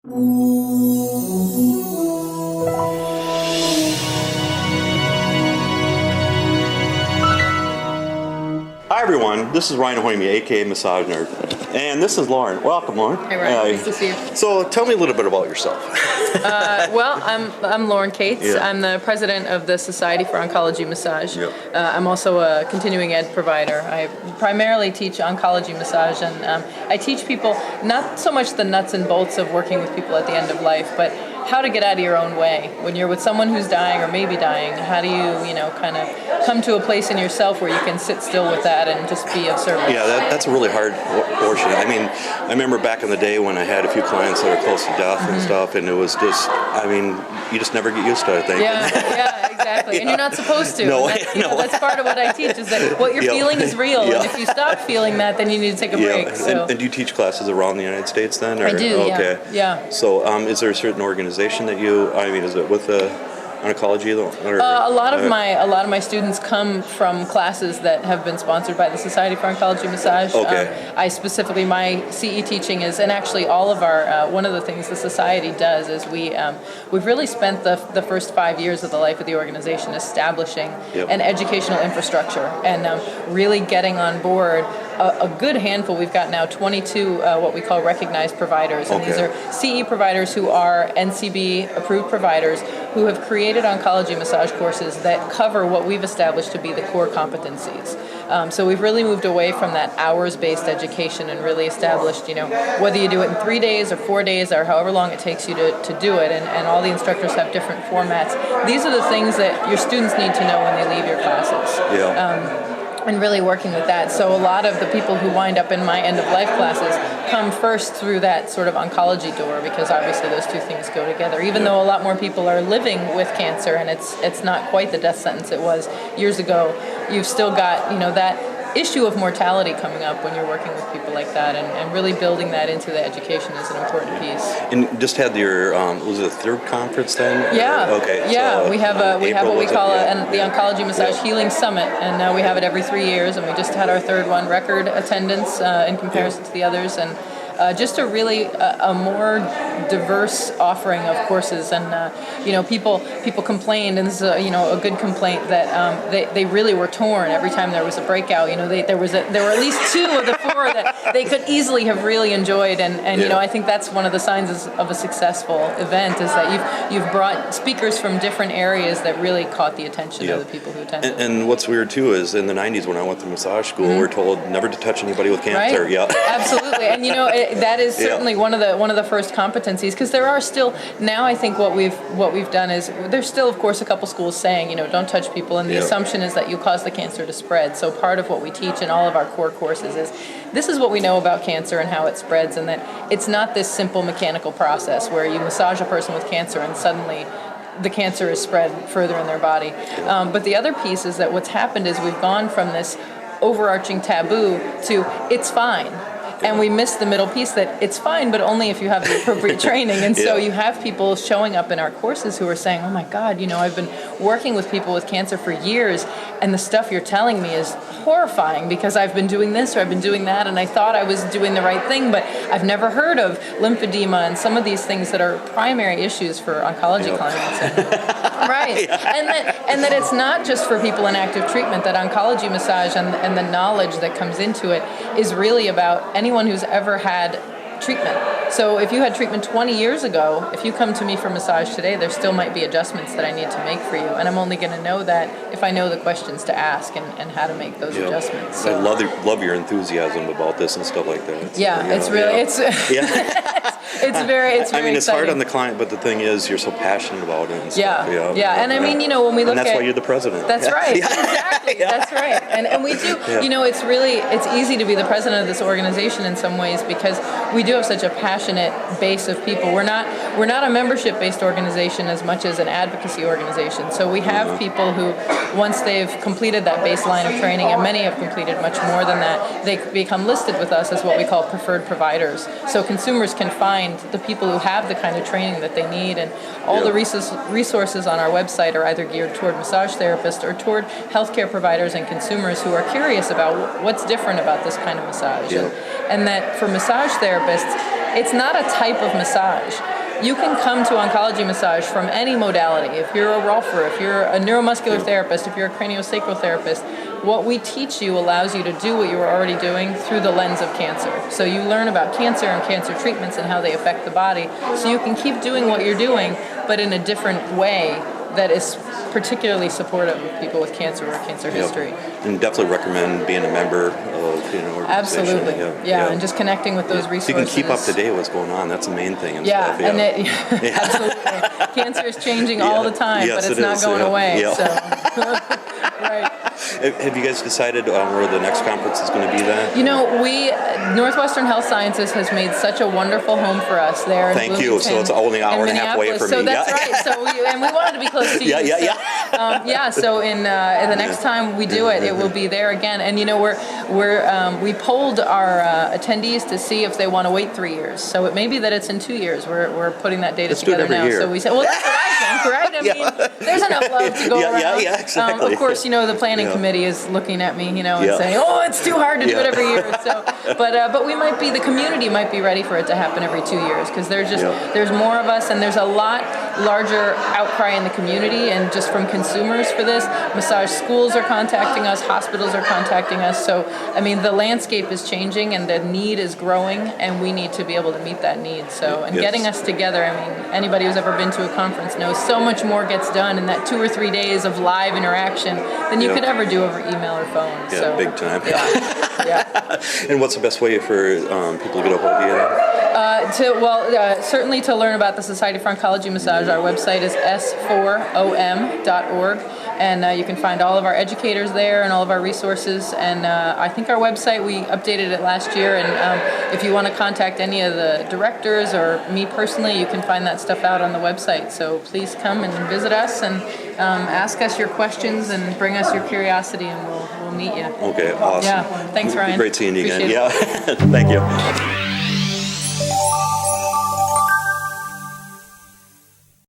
Hi everyone, this is Ryan Hoyme, aka Massage Nerd, and this is Lauren. Welcome, Lauren. Hi Ryan, nice to see you. So tell me a little bit about yourself. Well, I'm Lauren Cates. Yeah. I'm the president of the Society for Oncology Massage. Yep. I'm also a continuing ed provider. I primarily teach oncology massage, and I teach people not so much the nuts and bolts of working with people at the end of life, but how to get out of your own way. When you're with someone who's dying or maybe dying, how do you, kind of come to a place in yourself where you can sit still with that and just be of service? Yeah, that's a really hard portion. I mean, I remember back in the day when I had a few clients that were close to death and stuff, and it was just, you just never get used to it, I think. Yeah, exactly. Yeah. And you're not supposed to. No, that's part of what I teach, is that what you're feeling is real, and if you stop feeling that, then you need to take a break. So. And do you teach classes around the United States then? Or? I do, okay. Yeah. So is there a certain organization that is it with oncology? Or, a lot of my students come from classes that have been sponsored by the Society for Oncology Massage. Okay. I specifically, my CE teaching is, and actually all of our, one of the things the Society does is we've really spent the first 5 years of the life of the organization establishing an educational infrastructure and really getting on board a good handful. We've got now 22 what we call recognized providers, and these are CE providers who are NCB approved providers who have created oncology massage courses that cover what we've established to be the core competencies. So we've really moved away from that hours-based education and really established, whether you do it in 3 days or 4 days or however long it takes you to do it, and all the instructors have different formats. These are the things that your students need to know when they leave your classes. And really working with that. So a lot of the people who wind up in my end-of-life classes come first through that sort of oncology door, because obviously those two things go together. Even though a lot more people are living with cancer and it's not quite the death sentence it was years ago, you've still got, that issue of mortality coming up when you're working with people like that, and really building that into the education is an important piece. And just had your, was it a third conference then? Yeah. Okay. Yeah, so, we have what we call the Oncology Massage Yeah. Healing Summit, and we have it every 3 years, and we just had our third one, record attendance in comparison to the others, and just a more diverse offering of courses. And people complained, and this is a good complaint, that they really were torn every time there was a breakout. There were at least 2 of the 4 that they could easily have really enjoyed, and I think that's one of the signs of a successful event, is that you've brought speakers from different areas that really caught the attention of the people who attended. And what's weird too is in the 90s when I went to massage school, we're told never to touch anybody with cancer. Right? Yeah. Absolutely. And that is certainly one of the first competencies, because there are still, now I think what we've done is, there's still of course a couple schools saying, don't touch people, and the assumption is that you cause the cancer to spread. So part of what we teach in all of our core courses is, this is what we know about cancer and how it spreads, and that it's not this simple mechanical process where you massage a person with cancer and suddenly the cancer is spread further in their body. But the other piece is that what's happened is we've gone from this overarching taboo to it's fine. And we miss the middle piece, that it's fine, but only if you have the appropriate training. And so you have people showing up in our courses who are saying, oh my God, I've been working with people with cancer for years, and the stuff you're telling me is horrifying, because I've been doing this or I've been doing that, and I thought I was doing the right thing, but I've never heard of lymphedema and some of these things that are primary issues for oncology clients. Right. And that it's not just for people in active treatment, that oncology massage and the knowledge that comes into it is really about anyone who's ever had treatment. So if you had treatment 20 years ago, if you come to me for massage today, there still might be adjustments that I need to make for you. And I'm only going to know that if I know the questions to ask and how to make those adjustments. So. I love your enthusiasm about this and stuff like that. It's very it's exciting. hard on the client, but the thing is, you're so passionate about it and stuff. And I mean, when we look and at... that's why you're the president. That's right. Exactly. That's right. And we do, it's easy to be the president of this organization in some ways, because we do have such a passionate base of people. We're not a membership-based organization as much as an advocacy organization. So we have people who, once they've completed that baseline of training, and many have completed much more than that, they become listed with us as what we call preferred providers. So consumers can find the people who have the kind of training that they need, and all the resources on our website are either geared toward massage therapists or toward healthcare providers and consumers who are curious about what's different about this kind of massage. And that for massage therapists, it's not a type of massage. you can come to oncology massage from any modality. If you're a rolfer, if you're a neuromuscular therapist, if you're a craniosacral therapist, what we teach you allows you to do what you were already doing through the lens of cancer. So you learn about cancer and cancer treatments and how they affect the body, so you can keep doing what you're doing, but in a different way that is particularly supportive of people with cancer or cancer history. And definitely recommend being a member of organization. Absolutely. Yeah, and just connecting with those resources. So you can keep up to date with what's going on. That's the main thing. And stuff. And absolutely. Cancer is changing all the time, but it's not going away. So. Right. Have you guys decided where the next conference is going to be then? You know, Northwestern Health Sciences has made such a wonderful home for us there in Thank you. So it's only an hour and a half away from me. So that's right. So we wanted to be close to you. So in the next time we do it, it will be there again. And you know, we polled our attendees to see if they want to wait 3 years. So it may be that it's in 2 years. We're putting that data together now. Year. So we said, well, that's what I think, right? I mean, there's enough love to go around. Yeah, exactly. Of course, you know, the planning committee is looking at me, you know, and saying, "Oh, it's too hard to do it every year." So, but we might be, the community might be ready for it to happen every 2 years, because there's more of us, and there's a lot larger outcry in the community, and just from consumers for this. Massage schools are contacting us, hospitals are contacting us. So, I mean, the landscape is changing, and the need is growing, and we need to be able to meet that need. So, and getting us together, I mean, anybody who's ever been to a conference knows so much more gets done in that 2 or 3 days of live interaction than you could ever do over email or phone. Yeah, so, big time. Yeah. And what's the best way for people to get a hold of you? Certainly to learn about the Society for Oncology Massage, our website is s4om.org, and you can find all of our educators there and all of our resources. And I think our website, we updated it last year, and if you want to contact any of the directors or me personally, you can find that stuff out on the website. So please come and visit us and ask us your questions and bring us your curiosity, and we'll meet you. Okay, awesome. Yeah, thanks, Ryan. Great seeing you again. Appreciate it. Yeah, thank you.